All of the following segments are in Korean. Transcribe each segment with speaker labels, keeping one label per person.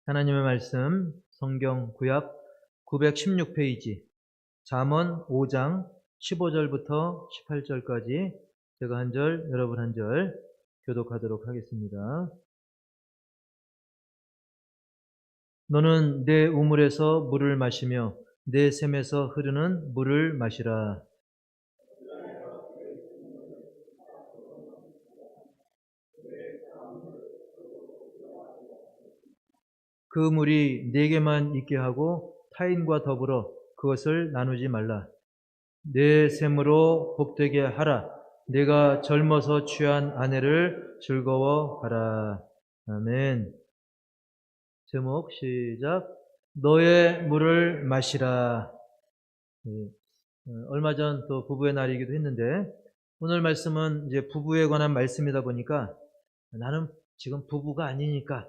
Speaker 1: 하나님의 말씀 성경 구약 916페이지 잠언 5장 15절부터 18절까지 제가 한 절, 여러분 한 절 교독하도록 하겠습니다. 너는 내 우물에서 물을 마시며 내 샘에서 흐르는 물을 마시라. 그 물이 네게만 있게 하고 타인과 더불어 그것을 나누지 말라. 내 샘으로 복되게 하라. 내가 젊어서 취한 아내를 즐거워하라. 아멘. 제목 시작. 너의 물을 마시라. 얼마 전 또 부부의 날이기도 했는데 오늘 말씀은 이제 부부에 관한 말씀이다 보니까 나는 지금 부부가 아니니까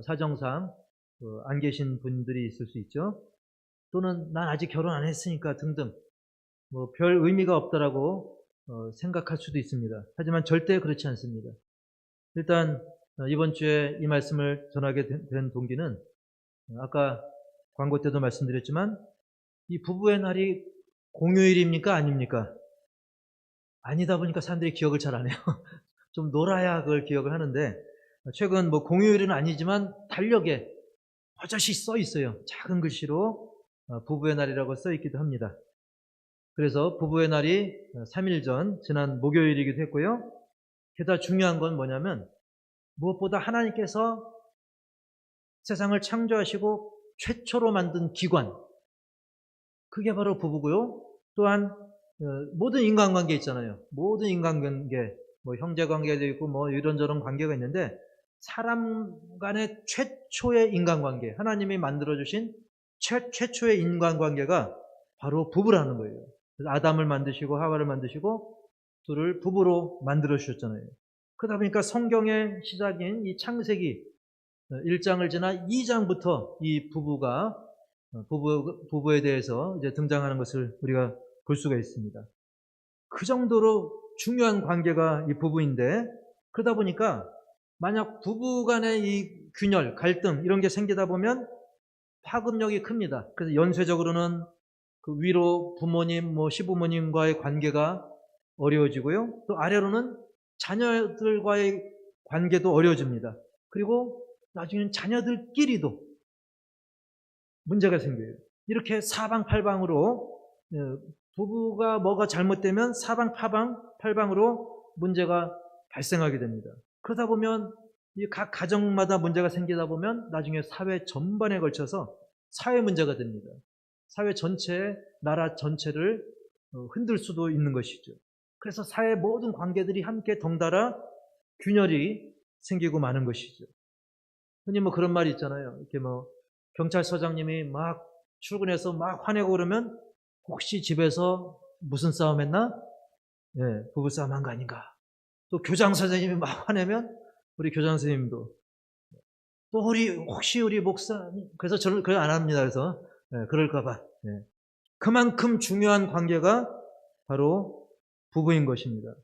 Speaker 1: 사정상 안 계신 분들이 있을 수 있죠. 또는 난 아직 결혼 안 했으니까 등등 별 의미가 없다라고 생각할 수도 있습니다. 하지만 절대 그렇지 않습니다. 일단 이번 주에 이 말씀을 전하게 된 동기는 아까 광고 때도 말씀드렸지만 이 부부의 날이 공휴일입니까? 아닙니까? 아니다 보니까 사람들이 기억을 잘 안 해요. 좀 놀아야 그걸 기억을 하는데 최근 공휴일은 아니지만 달력에 버젓이 써 있어요. 작은 글씨로 부부의 날이라고 써 있기도 합니다. 그래서 부부의 날이 3일 전 지난 목요일이기도 했고요. 게다가 중요한 건 뭐냐면 무엇보다 하나님께서 세상을 창조하시고 최초로 만든 기관, 그게 바로 부부고요. 또한 모든 인간관계 있잖아요. 모든 인간관계, 형제관계도 있고 이런저런 관계가 있는데 사람 간의 최초의 인간관계, 하나님이 만들어주신 최초의 인간관계가 바로 부부라는 거예요. 그래서 아담을 만드시고 하와를 만드시고 둘을 부부로 만들어주셨잖아요. 그러다 보니까 성경의 시작인 이 창세기 1장을 지나 2장부터 이 부부에 대해서 이제 등장하는 것을 우리가 볼 수가 있습니다. 그 정도로 중요한 관계가 이 부부인데 그러다 보니까 만약 부부 간의 이 균열, 갈등 이런 게 생기다 보면 파급력이 큽니다. 그래서 연쇄적으로는 그 위로 부모님, 시부모님과의 관계가 어려워지고요. 또 아래로는 자녀들과의 관계도 어려워집니다. 그리고 나중에는 자녀들끼리도 문제가 생겨요. 이렇게 사방팔방으로 부부가 뭐가 잘못되면 사방팔방으로 문제가 발생하게 됩니다. 그러다 보면 각 가정마다 문제가 생기다 보면 나중에 사회 전반에 걸쳐서 사회 문제가 됩니다. 사회 전체, 나라 전체를 흔들 수도 있는 것이죠. 그래서 사회 모든 관계들이 함께 덩달아 균열이 생기고 마는 것이죠. 흔히 그런 말이 있잖아요. 이렇게 경찰서장님이 막 출근해서 막 화내고 그러면 혹시 집에서 무슨 싸움 했나? 네, 부부싸움 한 거 아닌가? 또 교장 선생님이 막 화내면 우리 교장 선생님도 또 혹시 우리 목사님, 그래서 저를 그걸 안 합니다. 그래서 그럴까봐. 그만큼 중요한 관계가 바로 부부인 것입니다.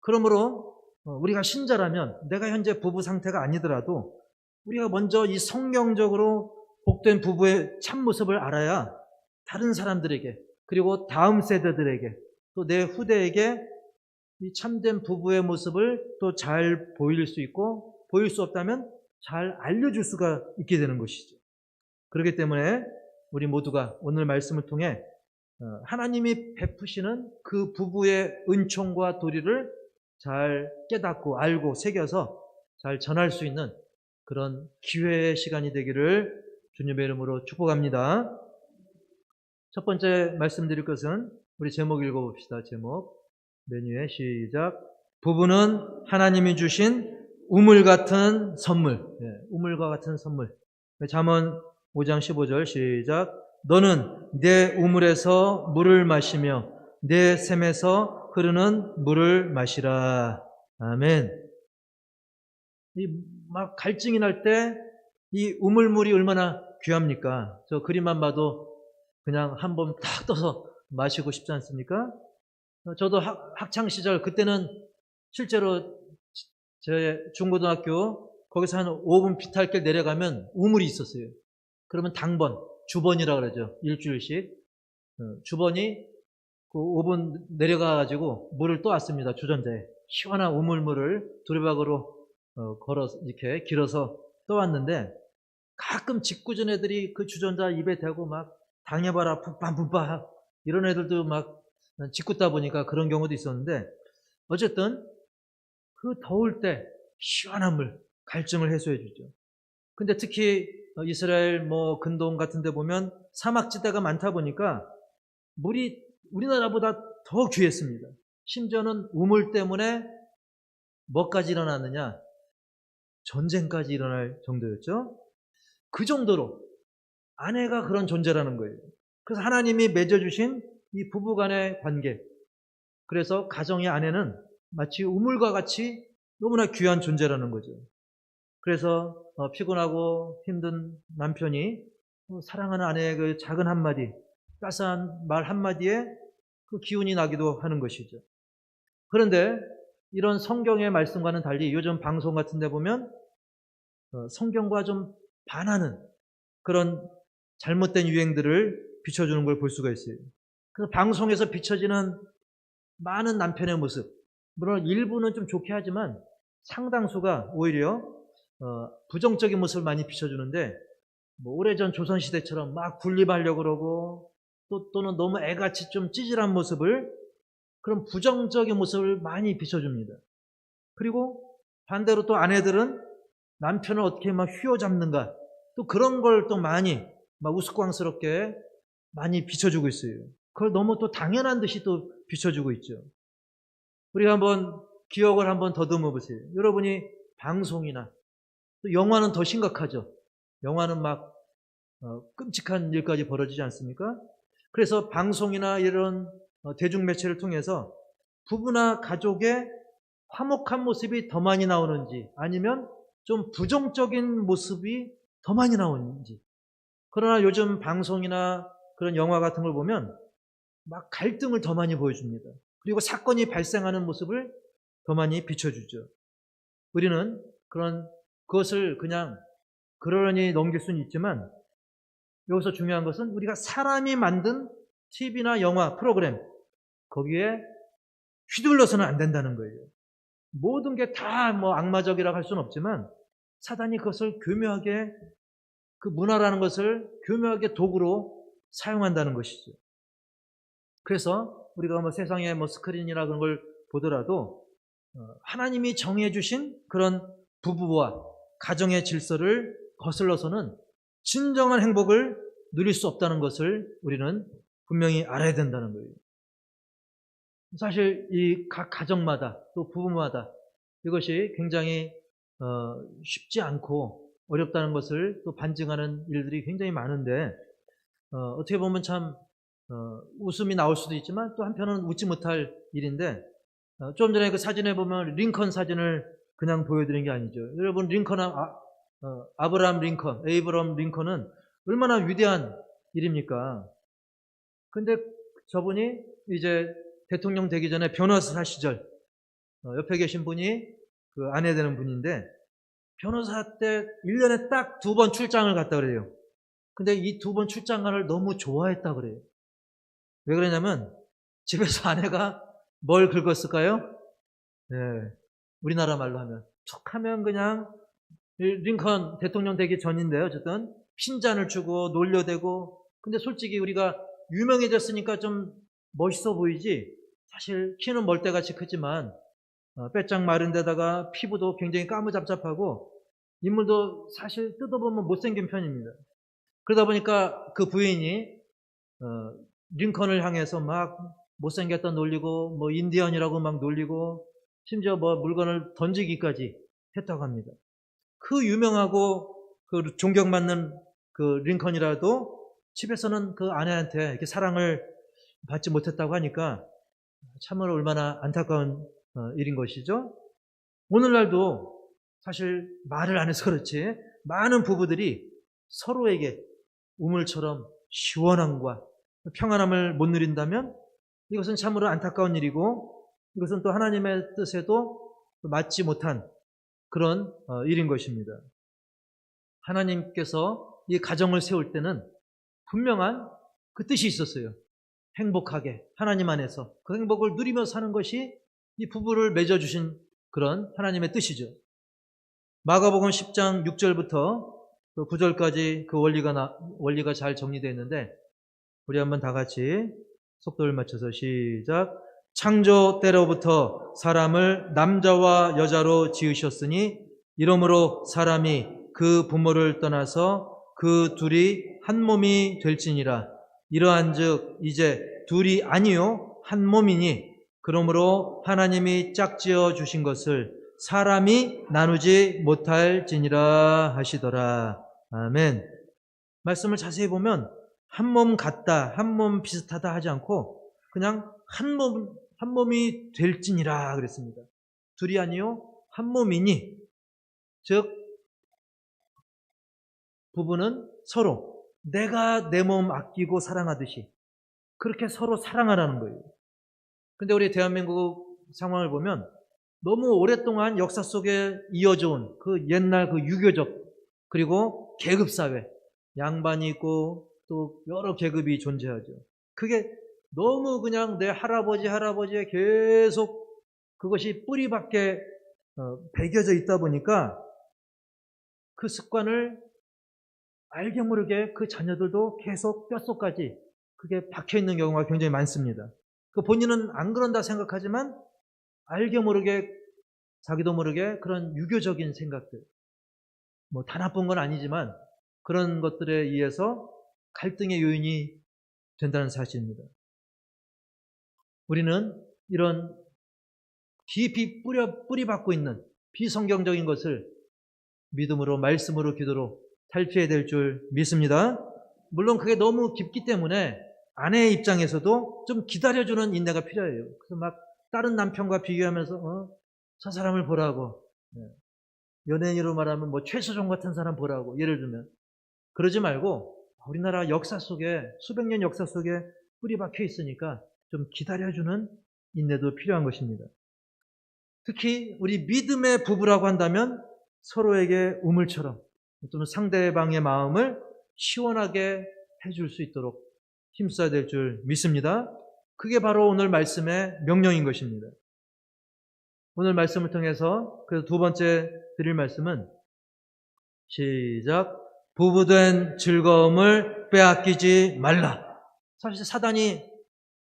Speaker 1: 그러므로 우리가 신자라면 내가 현재 부부 상태가 아니더라도 우리가 먼저 이 성경적으로 복된 부부의 참모습을 알아야 다른 사람들에게 그리고 다음 세대들에게 또 내 후대에게 이 참된 부부의 모습을 또 잘 보일 수 있고 보일 수 없다면 잘 알려줄 수가 있게 되는 것이죠. 그렇기 때문에 우리 모두가 오늘 말씀을 통해 하나님이 베푸시는 그 부부의 은총과 도리를 잘 깨닫고 알고 새겨서 잘 전할 수 있는 그런 기회의 시간이 되기를 주님의 이름으로 축복합니다. 첫 번째 말씀드릴 것은 우리 제목 읽어봅시다. 제목 메뉴에 시작. 부부는 하나님이 주신 우물 같은 선물. 우물과 같은 선물. 잠언 5장 15절 시작. 너는 내 우물에서 물을 마시며 내 샘에서 흐르는 물을 마시라. 아멘. 막 갈증이 날 때 이 우물물이 얼마나 귀합니까? 저 그림만 봐도 그냥 한번 탁 떠서 마시고 싶지 않습니까? 저도 학창 시절 그때는 실제로 제 중고등학교 거기서 한 5분 비탈길 내려가면 우물이 있었어요. 그러면 당번, 주번이라 그러죠. 일주일씩. 주번이 그 5분 내려가가지고 물을 떠왔습니다. 주전자에. 시원한 우물물을 두리박으로 걸어서, 이렇게 길어서 떠왔는데, 가끔 짓궂은 애들이 그 주전자 입에 대고 막 당해봐라, 푹밤푹밤 이런 애들도 막 짓궂다 보니까 그런 경우도 있었는데, 어쨌든 그 더울 때 시원한 물, 갈증을 해소해 주죠. 근데 특히 이스라엘 뭐 근동 같은 데 보면 사막지대가 많다 보니까 물이 우리나라보다 더 귀했습니다. 심지어는 우물 때문에 뭐까지 일어났느냐? 전쟁까지 일어날 정도였죠. 그 정도로 아내가 그런 존재라는 거예요. 그래서 하나님이 맺어주신 이 부부간의 관계, 그래서 가정의 아내는 마치 우물과 같이 너무나 귀한 존재라는 거죠. 그래서 피곤하고 힘든 남편이 사랑하는 아내의 그 작은 한마디, 따스한 말 한마디에 그 기운이 나기도 하는 것이죠. 그런데 이런 성경의 말씀과는 달리 요즘 방송 같은 데 보면 성경과 좀 반하는 그런 잘못된 유행들을 비춰주는 걸 볼 수가 있어요. 그래서 방송에서 비춰지는 많은 남편의 모습, 물론 일부는 좀 좋게 하지만 상당수가 오히려 부정적인 모습을 많이 비춰주는데, 뭐 오래전 조선시대처럼 막 군림하려고 그러고 또는 너무 애같이 좀 찌질한 모습을, 그런 부정적인 모습을 많이 비춰줍니다. 그리고 반대로 또 아내들은 남편을 어떻게 막 휘어잡는가, 또 그런 걸 또 많이 막 우스꽝스럽게 많이 비춰주고 있어요. 그걸 너무 또 당연한 듯이 또 비춰주고 있죠. 우리가 한번 기억을 한번 더듬어 보세요. 여러분이 방송이나 또 영화는 더 심각하죠. 영화는 막 끔찍한 일까지 벌어지지 않습니까? 그래서 방송이나 이런 대중매체를 통해서 부부나 가족의 화목한 모습이 더 많이 나오는지, 아니면 좀 부정적인 모습이 더 많이 나오는지. 그러나 요즘 방송이나 그런 영화 같은 걸 보면 막 갈등을 더 많이 보여줍니다. 그리고 사건이 발생하는 모습을 더 많이 비춰주죠. 우리는 그것을 그냥 그러려니 넘길 수는 있지만, 여기서 중요한 것은 우리가 사람이 만든 TV나 영화, 프로그램, 거기에 휘둘러서는 안 된다는 거예요. 모든 게 다 뭐 악마적이라고 할 수는 없지만, 사단이 그것을 교묘하게, 그 문화라는 것을 교묘하게 도구로 사용한다는 것이죠. 그래서 우리가 뭐 세상에 뭐 스크린이나 그런 걸 보더라도 하나님이 정해주신 그런 부부와 가정의 질서를 거슬러서는 진정한 행복을 누릴 수 없다는 것을 우리는 분명히 알아야 된다는 거예요. 사실 이 각 가정마다 또 부부마다 이것이 굉장히 쉽지 않고 어렵다는 것을 또 반증하는 일들이 굉장히 많은데, 어떻게 보면 참 웃음이 나올 수도 있지만 또 한편은 웃지 못할 일인데, 좀 전에 그 사진에 보면 링컨 사진을 그냥 보여드린 게 아니죠. 여러분, 아브라함 링컨은 얼마나 위대한 일입니까? 근데 저분이 이제 대통령 되기 전에 변호사 시절, 옆에 계신 분이 그 아내 되는 분인데, 변호사 때 1년에 딱 2번 출장을 갔다 그래요. 근데 이 2번 출장을 너무 좋아했다 그래요. 왜 그러냐면 집에서 아내가 뭘 긁었을까요? 네, 우리나라 말로 하면 툭 하면 그냥, 링컨 대통령 되기 전인데요. 어쨌든 핀잔을 주고 놀려대고. 근데 솔직히 우리가 유명해졌으니까 좀 멋있어 보이지, 사실 키는 멀대같이 크지만 빼짝 마른 데다가 피부도 굉장히 까무잡잡하고 인물도 사실 뜯어보면 못생긴 편입니다. 그러다 보니까 그 부인이 링컨을 향해서 막 못생겼다 놀리고, 뭐 인디언이라고 막 놀리고, 심지어 뭐 물건을 던지기까지 했다고 합니다. 그 유명하고 그 존경받는 그 링컨이라도 집에서는 그 아내한테 이렇게 사랑을 받지 못했다고 하니까 참으로 얼마나 안타까운 일인 것이죠. 오늘날도 사실 말을 안 해서 그렇지 많은 부부들이 서로에게 우물처럼 시원함과 평안함을 못 누린다면 이것은 참으로 안타까운 일이고, 이것은 또 하나님의 뜻에도 맞지 못한 그런 일인 것입니다. 하나님께서 이 가정을 세울 때는 분명한 그 뜻이 있었어요. 행복하게 하나님 안에서 그 행복을 누리며 사는 것이 이 부부를 맺어주신 그런 하나님의 뜻이죠. 마가복음 10장 6절부터 9절까지 그 원리가 잘 정리되어 있는데 우리 한번 다 같이 속도를 맞춰서 시작. 창조 때로부터 사람을 남자와 여자로 지으셨으니 이러므로 사람이 그 부모를 떠나서 그 둘이 한 몸이 될지니라. 이러한즉 이제 둘이 아니요 한 몸이니 그러므로 하나님이 짝지어 주신 것을 사람이 나누지 못할지니라 하시더라. 아멘. 말씀을 자세히 보면 한 몸 같다, 한 몸 비슷하다 하지 않고 그냥 한 몸이 될지니라 그랬습니다. 둘이 아니요 한 몸이니, 즉 부부는 서로 내가 내 몸 아끼고 사랑하듯이 그렇게 서로 사랑하라는 거예요. 근데 우리 대한민국 상황을 보면 너무 오랫동안 역사 속에 이어져 온 그 옛날 그 유교적 그리고 계급사회, 양반이 있고 또 여러 계급이 존재하죠. 그게 너무 그냥 내 할아버지에 계속 그것이 뿌리밖에 배겨져 있다 보니까 그 습관을 알게 모르게 그 자녀들도 계속 뼛속까지 그게 박혀있는 경우가 굉장히 많습니다. 그 본인은 안 그런다 생각하지만 알게 모르게 자기도 모르게 그런 유교적인 생각들, 뭐 다 나쁜 건 아니지만 그런 것들에 의해서 갈등의 요인이 된다는 사실입니다. 우리는 이런 깊이 뿌리박고 있는 비성경적인 것을 믿음으로, 말씀으로, 기도로 탈피해야 될 줄 믿습니다. 물론 그게 너무 깊기 때문에 아내의 입장에서도 좀 기다려주는 인내가 필요해요. 그래서 막 다른 남편과 비교하면서 저 사람을 보라고, 연예인으로 말하면 뭐 최수종 같은 사람 보라고 예를 들면 그러지 말고 우리나라 역사 속에 수백 년 역사 속에 뿌리 박혀 있으니까 좀 기다려주는 인내도 필요한 것입니다. 특히 우리 믿음의 부부라고 한다면 서로에게 우물처럼 좀 상대방의 마음을 시원하게 해줄 수 있도록 힘써야 될 줄 믿습니다. 그게 바로 오늘 말씀의 명령인 것입니다. 오늘 말씀을 통해서 그래서 두 번째 드릴 말씀은 시작. 부부된 즐거움을 빼앗기지 말라. 사실 사단이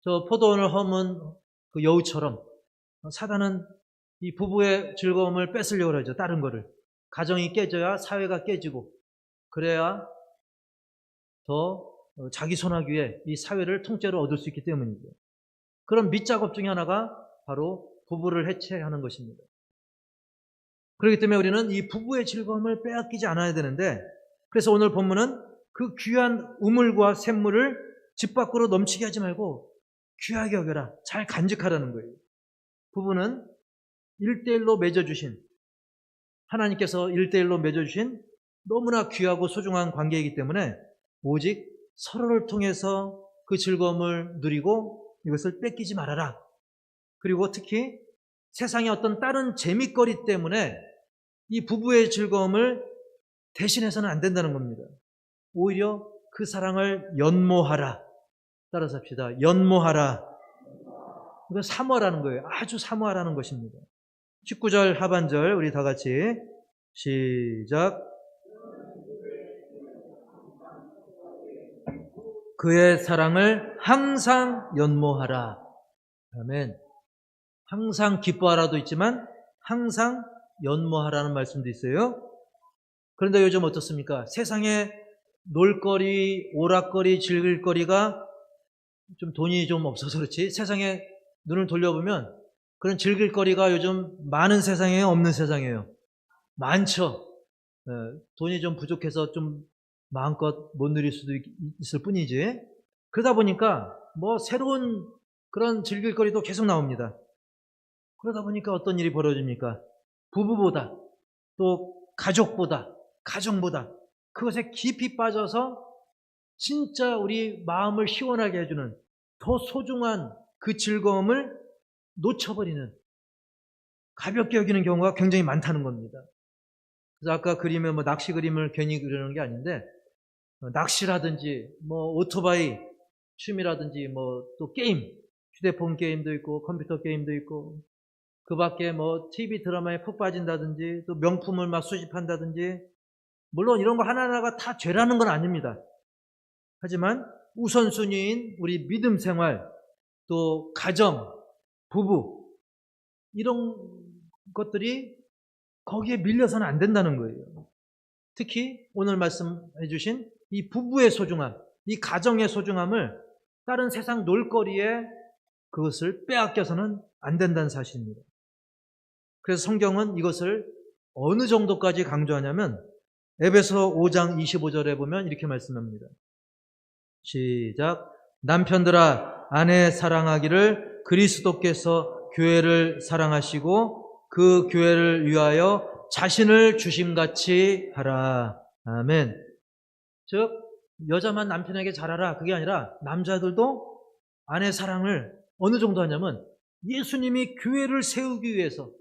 Speaker 1: 저 포도원을 허문 그 여우처럼 사단은 이 부부의 즐거움을 뺏으려고 하죠. 다른 거를. 가정이 깨져야 사회가 깨지고 그래야 더 자기 손아귀 위에 이 사회를 통째로 얻을 수 있기 때문이죠. 그런 밑작업 중에 하나가 바로 부부를 해체하는 것입니다. 그렇기 때문에 우리는 이 부부의 즐거움을 빼앗기지 않아야 되는데 그래서 오늘 본문은 그 귀한 우물과 샘물을 집 밖으로 넘치게 하지 말고 귀하게 여겨라. 잘 간직하라는 거예요. 부부는 1대1로 맺어주신 하나님께서 1대1로 맺어주신 너무나 귀하고 소중한 관계이기 때문에 오직 서로를 통해서 그 즐거움을 누리고 이것을 뺏기지 말아라. 그리고 특히 세상의 어떤 다른 재미거리 때문에 이 부부의 즐거움을 대신해서는 안 된다는 겁니다. 오히려 그 사랑을 연모하라. 따라서 합시다. 연모하라. 이건 사모하라는 거예요. 아주 사모하라는 것입니다. 19절 하반절 우리 다 같이 시작. 그의 사랑을 항상 연모하라. 아멘. 항상 기뻐하라도 있지만 항상 연모하라는 말씀도 있어요. 그런데 요즘 어떻습니까? 세상에 놀거리, 오락거리, 즐길거리가 좀 돈이 좀 없어서 그렇지 세상에 눈을 돌려보면 그런 즐길거리가 요즘 많은 세상이에요? 없는 세상이에요? 많죠. 돈이 좀 부족해서 좀 마음껏 못 누릴 수도 있을 뿐이지. 그러다 보니까 뭐 새로운 그런 즐길거리도 계속 나옵니다. 그러다 보니까 어떤 일이 벌어집니까? 부부보다 또 가족보다 가정보다 그것에 깊이 빠져서 진짜 우리 마음을 시원하게 해주는 더 소중한 그 즐거움을 놓쳐버리는 가볍게 여기는 경우가 굉장히 많다는 겁니다. 그래서 아까 그림에 뭐 낚시 그림을 괜히 그리는 게 아닌데, 낚시라든지 뭐 오토바이 취미라든지 뭐 또 게임, 휴대폰 게임도 있고 컴퓨터 게임도 있고, 그 밖에 뭐 TV 드라마에 푹 빠진다든지 또 명품을 막 수집한다든지, 물론 이런 거 하나하나가 다 죄라는 건 아닙니다. 하지만 우선순위인 우리 믿음 생활, 또 가정, 부부, 이런 것들이 거기에 밀려서는 안 된다는 거예요. 특히 오늘 말씀해 주신 이 부부의 소중함, 이 가정의 소중함을 다른 세상 놀거리에 그것을 빼앗겨서는 안 된다는 사실입니다. 그래서 성경은 이것을 어느 정도까지 강조하냐면 에베소 5장 25절에 보면 이렇게 말씀합니다. 시작. 남편들아 아내 사랑하기를 그리스도께서 교회를 사랑하시고 그 교회를 위하여 자신을 주심같이 하라. 아멘. 즉 여자만 남편에게 잘하라, 그게 아니라 남자들도 아내 사랑을 어느 정도 하냐면 예수님이 교회를 세우기 위해서,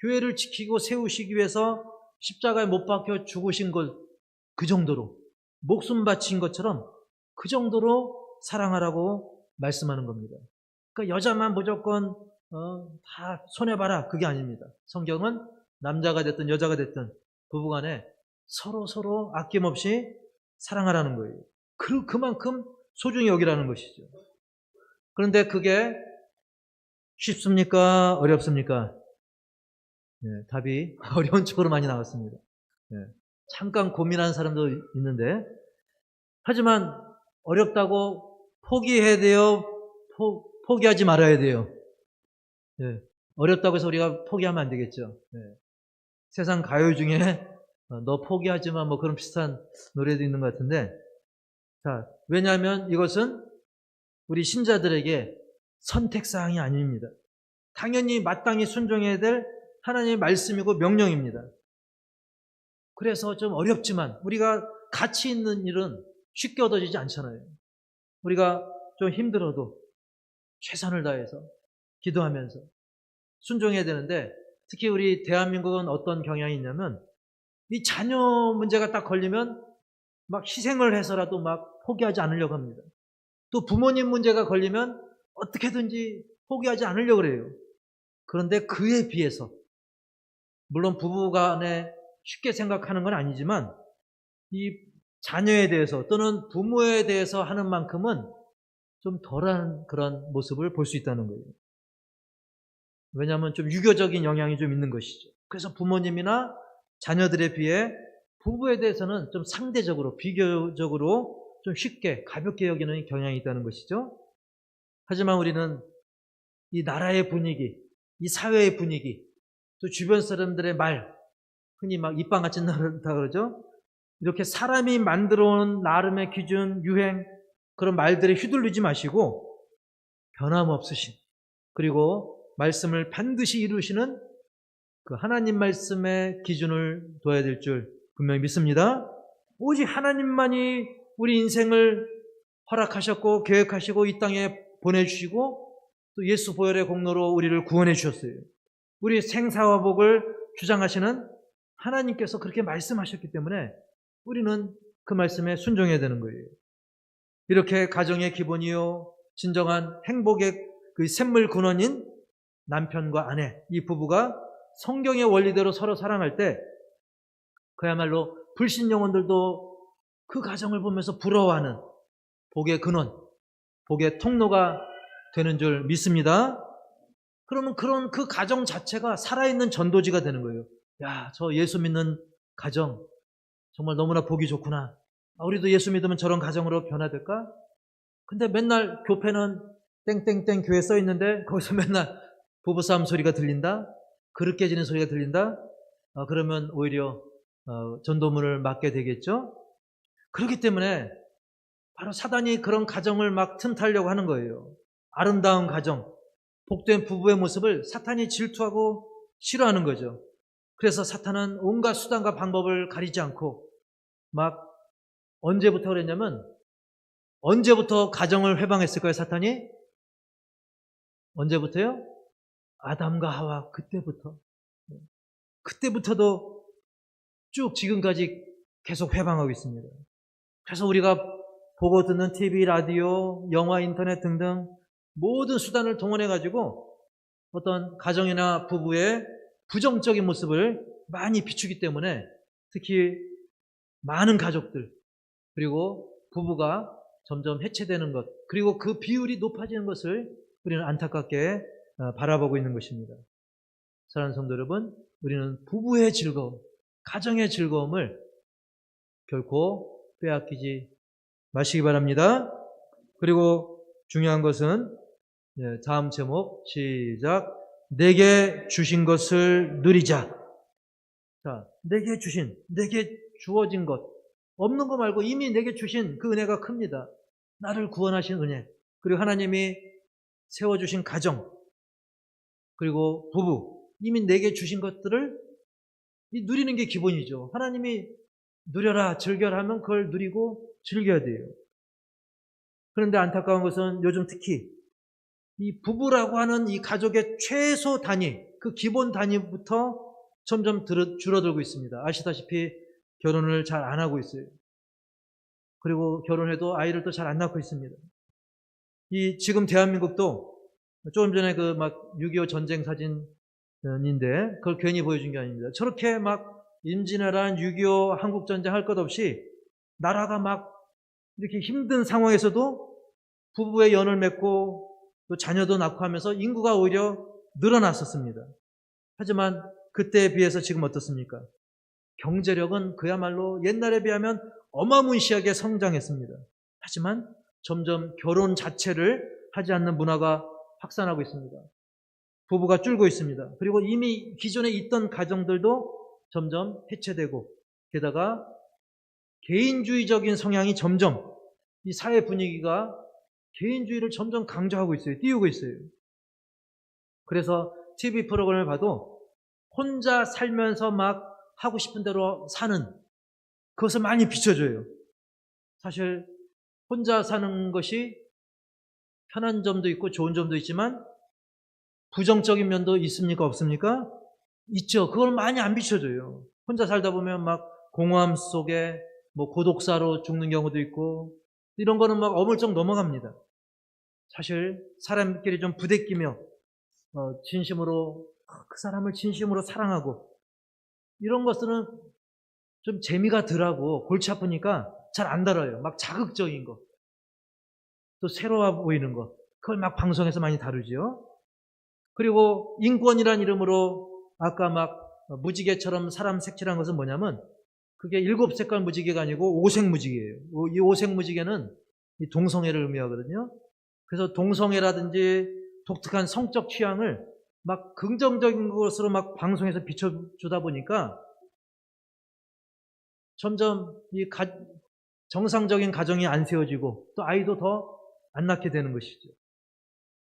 Speaker 1: 교회를 지키고 세우시기 위해서 십자가에 못 박혀 죽으신 것, 그 정도로 목숨 바친 것처럼 그 정도로 사랑하라고 말씀하는 겁니다. 그러니까 여자만 무조건 다 손해봐라, 그게 아닙니다. 성경은 남자가 됐든 여자가 됐든 부부간에 서로 아낌없이 사랑하라는 거예요. 그만큼 소중히 여기라는 것이죠. 그런데 그게 쉽습니까? 어렵습니까? 네, 답이 어려운 쪽으로 많이 나왔습니다. 네, 잠깐 고민하는 사람도 있는데, 하지만 어렵다고 포기해야 돼요? 포기하지 말아야 돼요? 네, 어렵다고 해서 우리가 포기하면 안 되겠죠. 네. 세상 가요 중에 너 포기하지 마, 뭐 그런 비슷한 노래도 있는 것 같은데, 자, 왜냐하면 이것은 우리 신자들에게 선택사항이 아닙니다. 당연히 마땅히 순종해야 될 하나님의 말씀이고 명령입니다. 그래서 좀 어렵지만 우리가 가치 있는 일은 쉽게 얻어지지 않잖아요. 우리가 좀 힘들어도 최선을 다해서 기도하면서 순종해야 되는데, 특히 우리 대한민국은 어떤 경향이 있냐면 이 자녀 문제가 딱 걸리면 막 희생을 해서라도 막 포기하지 않으려고 합니다. 또 부모님 문제가 걸리면 어떻게든지 포기하지 않으려고 그래요. 그런데 그에 비해서, 물론 부부간에 쉽게 생각하는 건 아니지만 이 자녀에 대해서 또는 부모에 대해서 하는 만큼은 좀 덜한 그런 모습을 볼 수 있다는 거예요. 왜냐하면 좀 유교적인 영향이 좀 있는 것이죠. 그래서 부모님이나 자녀들에 비해 부부에 대해서는 좀 상대적으로, 비교적으로 좀 쉽게, 가볍게 여기는 경향이 있다는 것이죠. 하지만 우리는 이 나라의 분위기, 이 사회의 분위기, 또 주변 사람들의 말, 흔히 막 입방아치 나른다 그러죠. 이렇게 사람이 만들어온 나름의 기준, 유행, 그런 말들에 휘둘리지 마시고 변함없으신, 그리고 말씀을 반드시 이루시는 그 하나님 말씀의 기준을 둬야 될 줄 분명히 믿습니다. 오직 하나님만이 우리 인생을 허락하셨고 계획하시고 이 땅에 보내주시고 또 예수 보혈의 공로로 우리를 구원해 주셨어요. 우리 생사와 복을 주장하시는 하나님께서 그렇게 말씀하셨기 때문에 우리는 그 말씀에 순종해야 되는 거예요. 이렇게 가정의 기본이요 진정한 행복의 그 샘물 근원인 남편과 아내, 이 부부가 성경의 원리대로 서로 사랑할 때 그야말로 불신 영혼들도 그 가정을 보면서 부러워하는 복의 근원, 복의 통로가 되는 줄 믿습니다. 그러면 그런 그 가정 자체가 살아있는 전도지가 되는 거예요. 야, 저 예수 믿는 가정 정말 너무나 보기 좋구나. 우리도 예수 믿으면 저런 가정으로 변화될까? 근데 맨날 교회는 땡땡땡 교회 써 있는데 거기서 맨날 부부싸움 소리가 들린다? 그릇 깨지는 소리가 들린다? 그러면 오히려 전도문을 막게 되겠죠? 그렇기 때문에 바로 사단이 그런 가정을 막 틈타려고 하는 거예요. 아름다운 가정, 복된 부부의 모습을 사탄이 질투하고 싫어하는 거죠. 그래서 사탄은 온갖 수단과 방법을 가리지 않고 막 언제부터 그랬냐면, 언제부터 가정을 회방했을까요, 사탄이? 언제부터요? 아담과 하와 그때부터도 쭉 지금까지 계속 회방하고 있습니다. 그래서 우리가 보고 듣는 TV, 라디오, 영화, 인터넷 등등 모든 수단을 동원해가지고 어떤 가정이나 부부의 부정적인 모습을 많이 비추기 때문에 특히 많은 가족들 그리고 부부가 점점 해체되는 것 그리고 그 비율이 높아지는 것을 우리는 안타깝게 바라보고 있는 것입니다. 사랑하는 성도 여러분, 우리는 부부의 즐거움, 가정의 즐거움을 결코 빼앗기지 마시기 바랍니다. 그리고 중요한 것은 다음 제목 시작. 내게 주신 것을 누리자. 자, 내게 주어진 것 없는 거 말고 이미 내게 주신 그 은혜가 큽니다. 나를 구원하신 은혜 그리고 하나님이 세워주신 가정 그리고 부부 이미 내게 주신 것들을 누리는 게 기본이죠. 하나님이 누려라 즐겨라 하면 그걸 누리고 즐겨야 돼요. 그런데 안타까운 것은 요즘 특히 이 부부라고 하는 이 가족의 최소 단위, 그 기본 단위부터 점점 줄어들고 있습니다. 아시다시피 결혼을 잘 안 하고 있어요. 그리고 결혼해도 아이를 또 잘 안 낳고 있습니다. 이 지금 대한민국도 조금 전에 그 막 6.25 전쟁 사진인데 그걸 괜히 보여준 게 아닙니다. 저렇게 막 임진왜란 6.25 한국전쟁 할 것 없이 나라가 막 이렇게 힘든 상황에서도 부부의 연을 맺고 또 자녀도 낳고 하면서 인구가 오히려 늘어났었습니다. 하지만 그때에 비해서 지금 어떻습니까? 경제력은 그야말로 옛날에 비하면 어마무시하게 성장했습니다. 하지만 점점 결혼 자체를 하지 않는 문화가 확산하고 있습니다. 부부가 줄고 있습니다. 그리고 이미 기존에 있던 가정들도 점점 해체되고 게다가 개인주의적인 성향이 점점 이 사회 분위기가 개인주의를 점점 강조하고 있어요. 띄우고 있어요. 그래서 TV 프로그램을 봐도 혼자 살면서 막 하고 싶은 대로 사는 그것을 많이 비춰줘요. 사실 혼자 사는 것이 편한 점도 있고 좋은 점도 있지만 부정적인 면도 있습니까? 없습니까? 있죠. 그걸 많이 안 비춰줘요. 혼자 살다 보면 막 공허함 속에 뭐 고독사로 죽는 경우도 있고 이런 거는 막 어물쩍 넘어갑니다. 사실 사람끼리 좀 부대끼며 진심으로 그 사람을 진심으로 사랑하고 이런 것들은 좀 재미가 덜하고 골치 아프니까 잘 안 다뤄요. 막 자극적인 거 또 새로워 보이는 거 그걸 막 방송에서 많이 다루죠. 그리고 인권이란 이름으로 아까 막 무지개처럼 사람 색칠한 것은 뭐냐면 그게 7색깔 무지개가 아니고 5색 무지개예요. 이 5색 무지개는 이 동성애를 의미하거든요. 그래서 동성애라든지 독특한 성적 취향을 막 긍정적인 것으로 막 방송에서 비춰주다 보니까 점점 이 정상적인 가정이 안 세워지고 또 아이도 더 안 낳게 되는 것이죠.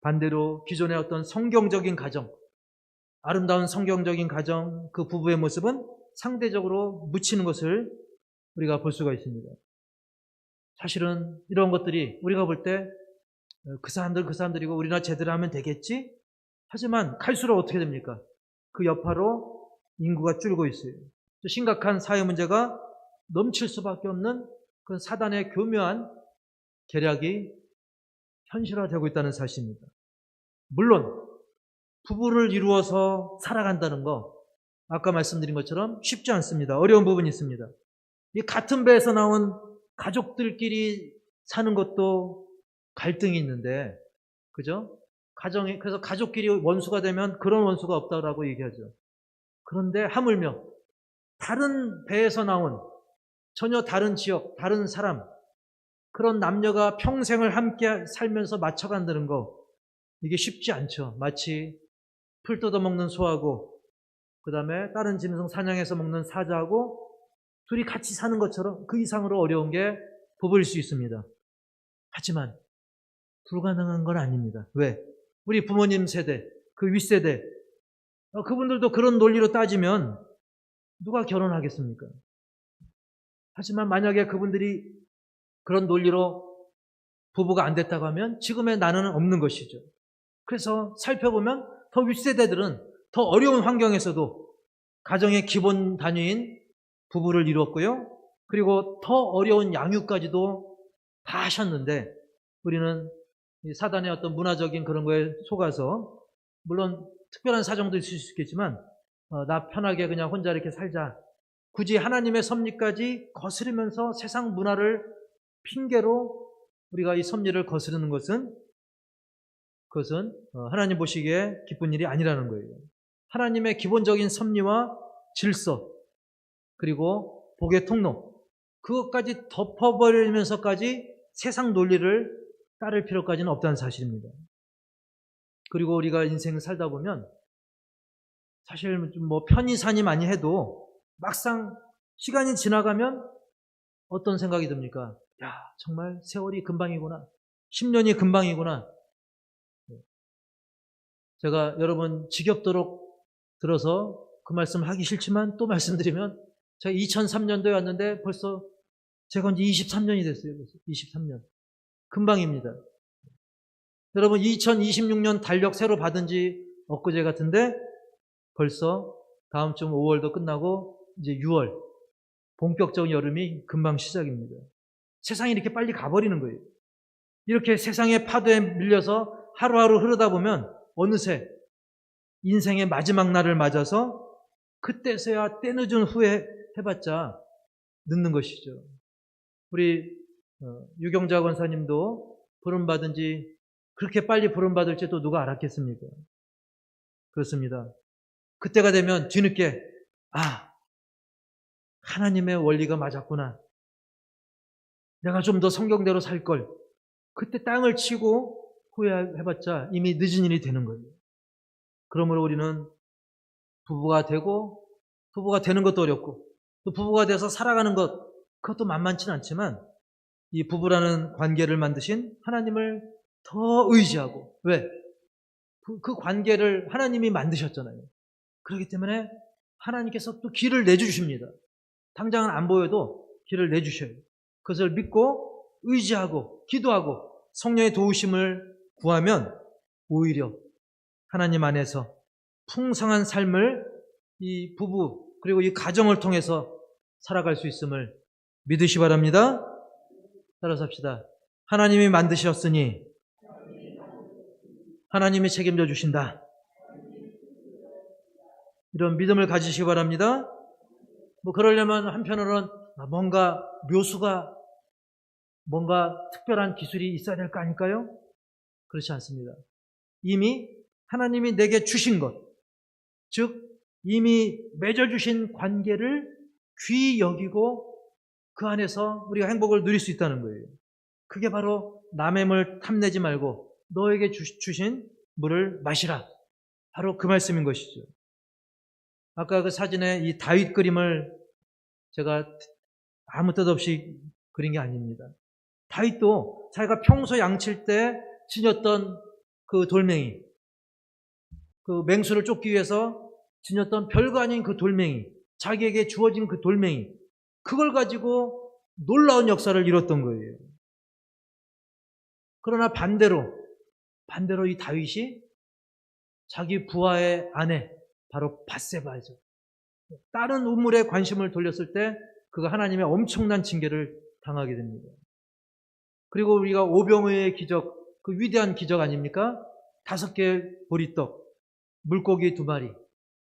Speaker 1: 반대로 기존의 어떤 성경적인 가정, 아름다운 성경적인 가정, 그 부부의 모습은 상대적으로 묻히는 것을 우리가 볼 수가 있습니다. 사실은 이런 것들이 우리가 볼 때 그 사람들이고 우리나 제대로 하면 되겠지? 하지만 갈수록 어떻게 됩니까? 그 여파로 인구가 줄고 있어요. 심각한 사회 문제가 넘칠 수밖에 없는 그 사단의 교묘한 계략이 현실화되고 있다는 사실입니다. 물론 부부를 이루어서 살아간다는 거 아까 말씀드린 것처럼 쉽지 않습니다. 어려운 부분이 있습니다. 이 같은 배에서 나온 가족들끼리 사는 것도 갈등이 있는데 그죠? 그래서 가족끼리 원수가 되면 그런 원수가 없다라고 얘기하죠. 그런데 하물며 다른 배에서 나온 전혀 다른 지역, 다른 사람 그런 남녀가 평생을 함께 살면서 맞춰간다는 거 이게 쉽지 않죠. 마치 풀 뜯어먹는 소하고 그 다음에 다른 짐승 사냥해서 먹는 사자하고 둘이 같이 사는 것처럼 그 이상으로 어려운 게 부부일 수 있습니다. 하지만 불가능한 건 아닙니다. 왜? 우리 부모님 세대, 그 윗세대 그분들도 그런 논리로 따지면 누가 결혼하겠습니까? 하지만 만약에 그분들이 그런 논리로 부부가 안 됐다고 하면 지금의 나는 없는 것이죠. 그래서 살펴보면 더 윗세대들은 더 어려운 환경에서도 가정의 기본 단위인 부부를 이루었고요. 그리고 더 어려운 양육까지도 다 하셨는데 우리는 이 사단의 어떤 문화적인 그런 거에 속아서 물론 특별한 사정도 있을 수 있겠지만 나 편하게 그냥 혼자 이렇게 살자. 굳이 하나님의 섭리까지 거스르면서 세상 문화를 핑계로 우리가 이 섭리를 거스르는 그것은 하나님 보시기에 기쁜 일이 아니라는 거예요. 하나님의 기본적인 섭리와 질서 그리고 복의 통로 그것까지 덮어버리면서까지 세상 논리를 따를 필요까지는 없다는 사실입니다. 그리고 우리가 인생을 살다 보면 사실 뭐 편히 많이 해도 막상 시간이 지나가면 어떤 생각이 듭니까? 야, 정말 세월이 금방이구나. 10년이 금방이구나. 제가 여러분 지겹도록 들어서 그 말씀을 하기 싫지만 또 말씀드리면 제가 2003년도에 왔는데 벌써 제가 이제 23년이 됐어요. 23년. 금방입니다. 여러분 2026년 달력 새로 받은 지 엊그제 같은데 벌써 다음 주 5월도 끝나고 이제 6월 본격적인 여름이 금방 시작입니다. 세상이 이렇게 빨리 가버리는 거예요. 이렇게 세상의 파도에 밀려서 하루하루 흐르다 보면 어느새 인생의 마지막 날을 맞아서 그때서야 때늦은 후에 해봤자 늦는 것이죠. 우리 유경자 권사님도 부름받은 지 그렇게 빨리 부름받을지 또 누가 알았겠습니까? 그렇습니다. 그때가 되면 뒤늦게 하나님의 원리가 맞았구나. 내가 좀 더 성경대로 살 걸. 그때 땅을 치고 후회해봤자 이미 늦은 일이 되는 거예요. 그러므로 우리는 부부가 되는 것도 어렵고 또 부부가 돼서 살아가는 것 그것도 만만치는 않지만 이 부부라는 관계를 만드신 하나님을 더 의지하고 왜? 그 관계를 하나님이 만드셨잖아요. 그렇기 때문에 하나님께서 또 길을 내주십니다. 당장은 안 보여도 길을 내주셔요. 그것을 믿고 의지하고 기도하고 성령의 도우심을 구하면 오히려 하나님 안에서 풍성한 삶을 이 부부 그리고 이 가정을 통해서 살아갈 수 있음을 믿으시 바랍니다. 따라서 합시다. 하나님이 만드셨으니 하나님이 책임져 주신다. 이런 믿음을 가지시기 바랍니다. 뭐 그러려면 한편으로는 뭔가 묘수가 뭔가 특별한 기술이 있어야 될 거 아닐까요? 그렇지 않습니다. 이미 하나님이 내게 주신 것, 즉 이미 맺어주신 관계를 귀히 여기고 그 안에서 우리가 행복을 누릴 수 있다는 거예요. 그게 바로 남의 물 탐내지 말고 너에게 주신 물을 마시라. 바로 그 말씀인 것이죠. 아까 그 사진에 이 다윗 그림을 제가 아무 뜻 없이 그린 게 아닙니다. 다윗도 자기가 평소 양칠 때 지녔던 그 돌멩이, 그 맹수를 쫓기 위해서 지녔던 별거 아닌 그 돌멩이, 자기에게 주어진 그 돌멩이, 그걸 가지고 놀라운 역사를 이뤘던 거예요. 그러나 반대로 이 다윗이 자기 부하의 아내, 바로 밧세바죠. 다른 우물에 관심을 돌렸을 때 그가 하나님의 엄청난 징계를 당하게 됩니다. 그리고 우리가 오병이어의 기적, 그 위대한 기적 아닙니까? 5개의 보리떡, 물고기 2마리.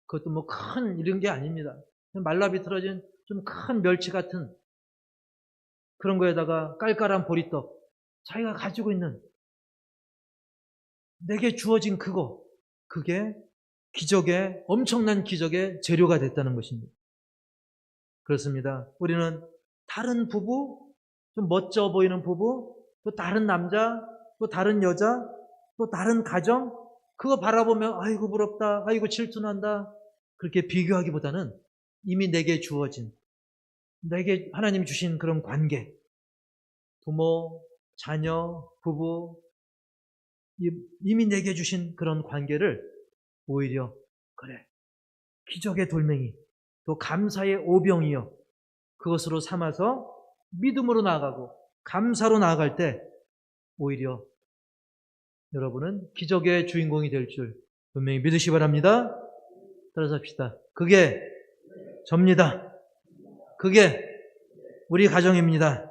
Speaker 1: 그것도 뭐 큰 이런 게 아닙니다. 말라 비틀어진 좀 큰 멸치 같은 그런 거에다가 깔깔한 보리떡. 자기가 가지고 있는 내게 주어진 그게 기적의, 엄청난 기적의 재료가 됐다는 것입니다. 그렇습니다. 우리는 다른 부부, 좀 멋져 보이는 부부, 또 다른 남자, 또 다른 여자, 또 다른 가정, 그거 바라보면 아이고 부럽다, 아이고 질투난다, 그렇게 비교하기보다는 이미 내게 주어진, 내게 하나님이 주신 그런 관계, 부모, 자녀, 부부, 이미 내게 주신 그런 관계를 오히려 그래, 기적의 돌멩이, 또 감사의 오병이여 그것으로 삼아서 믿음으로 나아가고 감사로 나아갈 때 오히려 여러분은 기적의 주인공이 될 줄 분명히 믿으시 바랍니다. 따라서 합시다. 그게 접니다. 그게 우리 가정입니다.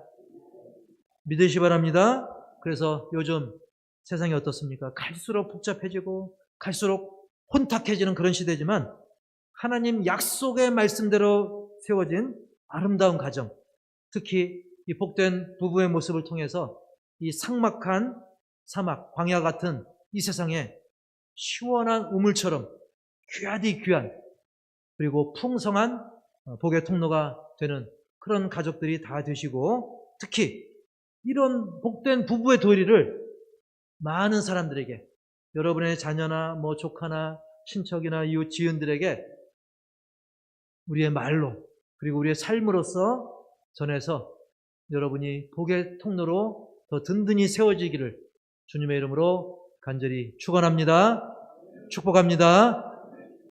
Speaker 1: 믿으시 바랍니다. 그래서 요즘 세상이 어떻습니까? 갈수록 복잡해지고 갈수록 혼탁해지는 그런 시대지만 하나님 약속의 말씀대로 세워진 아름다운 가정, 특히 이 복된 부부의 모습을 통해서 이 삭막한 사막, 광야 같은 이 세상에 시원한 우물처럼 귀하디 귀한 그리고 풍성한 복의 통로가 되는 그런 가족들이 다 되시고, 특히 이런 복된 부부의 도리를 많은 사람들에게, 여러분의 자녀나 뭐 조카나 친척이나 이웃 지인들에게 우리의 말로 그리고 우리의 삶으로서 전해서 여러분이 복의 통로로 더 든든히 세워지기를 주님의 이름으로 간절히 축원합니다. 축복합니다.